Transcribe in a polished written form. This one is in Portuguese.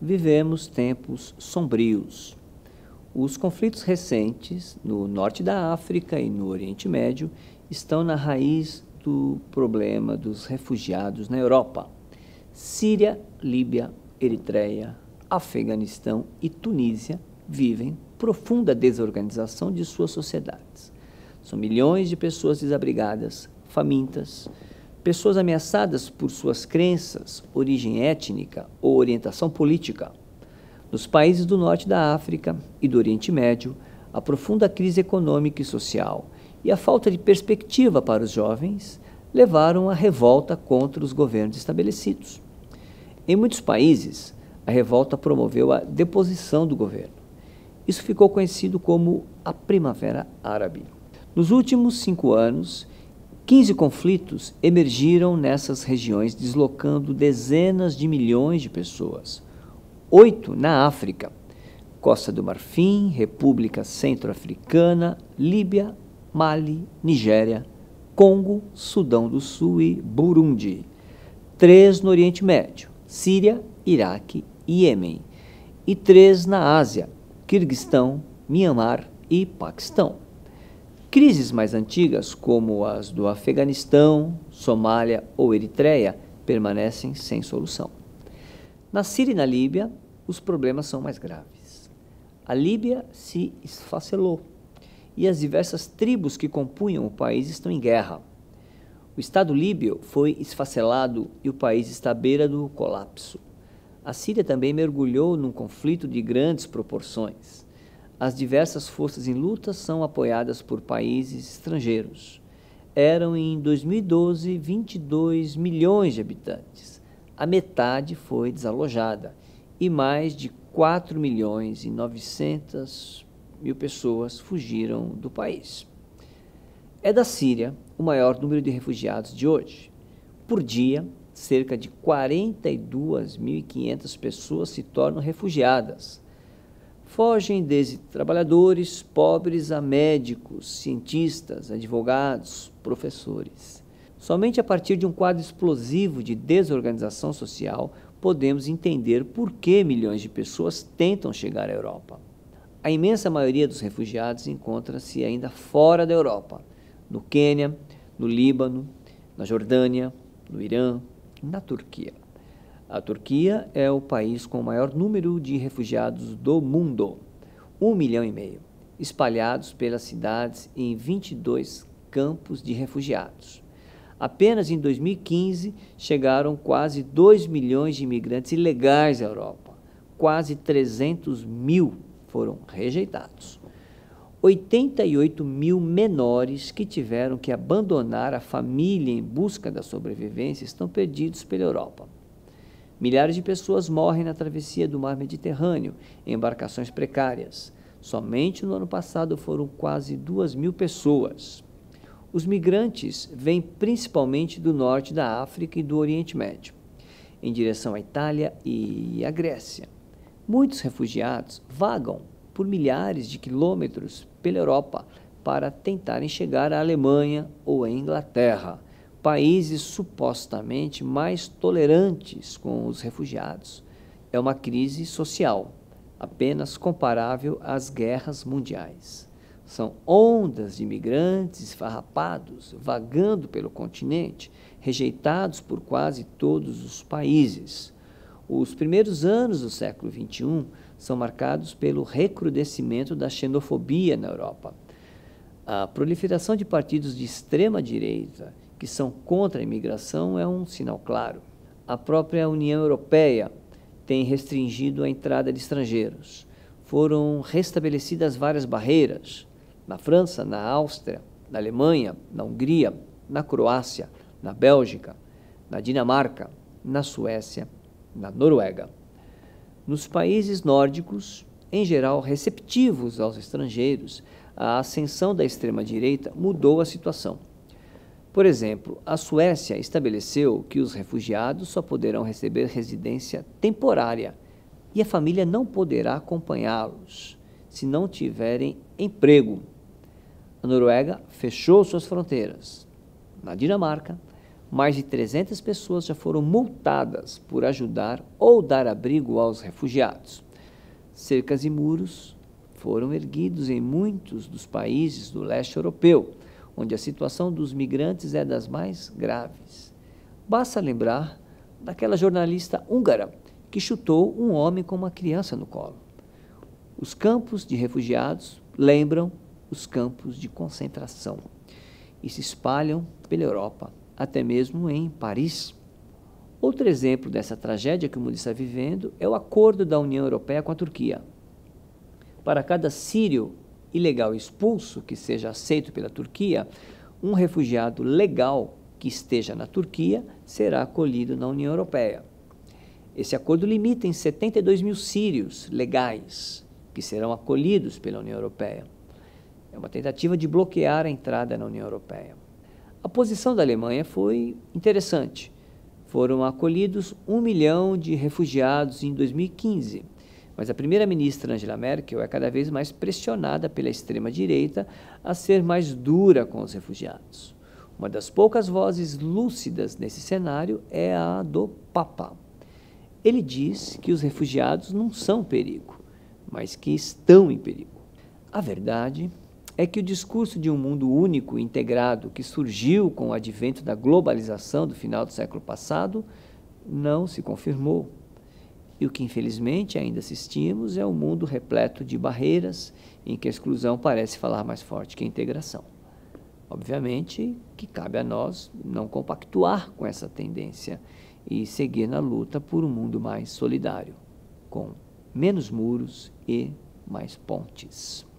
vivemos tempos sombrios. Os conflitos recentes no norte da África e no Oriente Médio estão na raiz do problema dos refugiados na Europa. Síria, Líbia, Eritreia, Afeganistão e Tunísia vivem profunda desorganização de suas sociedades. São milhões de pessoas desabrigadas, famintas, pessoas ameaçadas por suas crenças, origem étnica ou orientação política. Nos países do norte da África e do Oriente Médio, a profunda crise econômica e social e a falta de perspectiva para os jovens levaram à revolta contra os governos estabelecidos. Em muitos países, a revolta promoveu a deposição do governo. Isso ficou conhecido como a Primavera Árabe. Nos últimos 5 anos, 15 conflitos emergiram nessas regiões, deslocando dezenas de milhões de pessoas. 8 na África: Costa do Marfim, República Centro-Africana, Líbia, Mali, Nigéria, Congo, Sudão do Sul e Burundi. 3 no Oriente Médio: Síria, Iraque e Iêmen. E 3 na Ásia: Quirguistão, Mianmar e Paquistão. Crises mais antigas, como as do Afeganistão, Somália ou Eritreia, permanecem sem solução. Na Síria e na Líbia, os problemas são mais graves. A Líbia se esfacelou e as diversas tribos que compunham o país estão em guerra. O Estado líbio foi esfacelado e o país está à beira do colapso. A Síria também mergulhou num conflito de grandes proporções. As diversas forças em luta são apoiadas por países estrangeiros. Eram, em 2012, 22 milhões de habitantes. A metade foi desalojada e mais de 4 milhões e 900 mil pessoas fugiram do país. É da Síria o maior número de refugiados de hoje. Por dia, cerca de 42.500 pessoas se tornam refugiadas. Fogem desde trabalhadores pobres a médicos, cientistas, advogados, professores. Somente a partir de um quadro explosivo de desorganização social podemos entender por que milhões de pessoas tentam chegar à Europa. A imensa maioria dos refugiados encontra-se ainda fora da Europa, no Quênia, no Líbano, na Jordânia, no Irã, na Turquia. A Turquia é o país com o maior número de refugiados do mundo, 1,5 milhão, espalhados pelas cidades em 22 campos de refugiados. Apenas em 2015 chegaram quase 2 milhões de imigrantes ilegais à Europa. Quase 300 mil foram rejeitados. 88 mil menores que tiveram que abandonar a família em busca da sobrevivência estão perdidos pela Europa. Milhares de pessoas morrem na travessia do mar Mediterrâneo, em embarcações precárias. Somente no ano passado foram quase 2 mil pessoas. Os migrantes vêm principalmente do norte da África e do Oriente Médio, em direção à Itália e à Grécia. Muitos refugiados vagam por milhares de quilômetros pela Europa para tentarem chegar à Alemanha ou à Inglaterra, países supostamente mais tolerantes com os refugiados. É uma crise social, apenas comparável às guerras mundiais. São ondas de imigrantes esfarrapados, vagando pelo continente, rejeitados por quase todos os países. Os primeiros anos do século XXI são marcados pelo recrudescimento da xenofobia na Europa. A proliferação de partidos de extrema-direita que são contra a imigração é um sinal claro. A própria União Europeia tem restringido a entrada de estrangeiros. Foram restabelecidas várias barreiras na França, na Áustria, na Alemanha, na Hungria, na Croácia, na Bélgica, na Dinamarca, na Suécia, na Noruega. Nos países nórdicos, em geral receptivos aos estrangeiros, a ascensão da extrema-direita mudou a situação. Por exemplo, a Suécia estabeleceu que os refugiados só poderão receber residência temporária e a família não poderá acompanhá-los se não tiverem emprego. A Noruega fechou suas fronteiras. Na Dinamarca, mais de 300 pessoas já foram multadas por ajudar ou dar abrigo aos refugiados. Cercas e muros foram erguidos em muitos dos países do leste europeu, onde a situação dos migrantes é das mais graves. Basta lembrar daquela jornalista húngara que chutou um homem com uma criança no colo. Os campos de refugiados lembram os campos de concentração e se espalham pela Europa, até mesmo em Paris. Outro exemplo dessa tragédia que o mundo está vivendo é o acordo da União Europeia com a Turquia. Para cada sírio ilegal expulso que seja aceito pela Turquia, um refugiado legal que esteja na Turquia será acolhido na União Europeia. Esse acordo limita em 72 mil sírios legais que serão acolhidos pela União Europeia. É uma tentativa de bloquear a entrada na União Europeia. A posição da Alemanha foi interessante. Foram acolhidos 1 milhão de refugiados em 2015, mas a primeira-ministra Angela Merkel é cada vez mais pressionada pela extrema-direita a ser mais dura com os refugiados. Uma das poucas vozes lúcidas nesse cenário é a do Papa. Ele diz que os refugiados não são perigo, mas que estão em perigo. A verdade é que o discurso de um mundo único e integrado que surgiu com o advento da globalização do final do século passado não se confirmou. E o que infelizmente ainda assistimos é um mundo repleto de barreiras em que a exclusão parece falar mais forte que a integração. Obviamente que cabe a nós não compactuar com essa tendência e seguir na luta por um mundo mais solidário, com menos muros e mais pontes.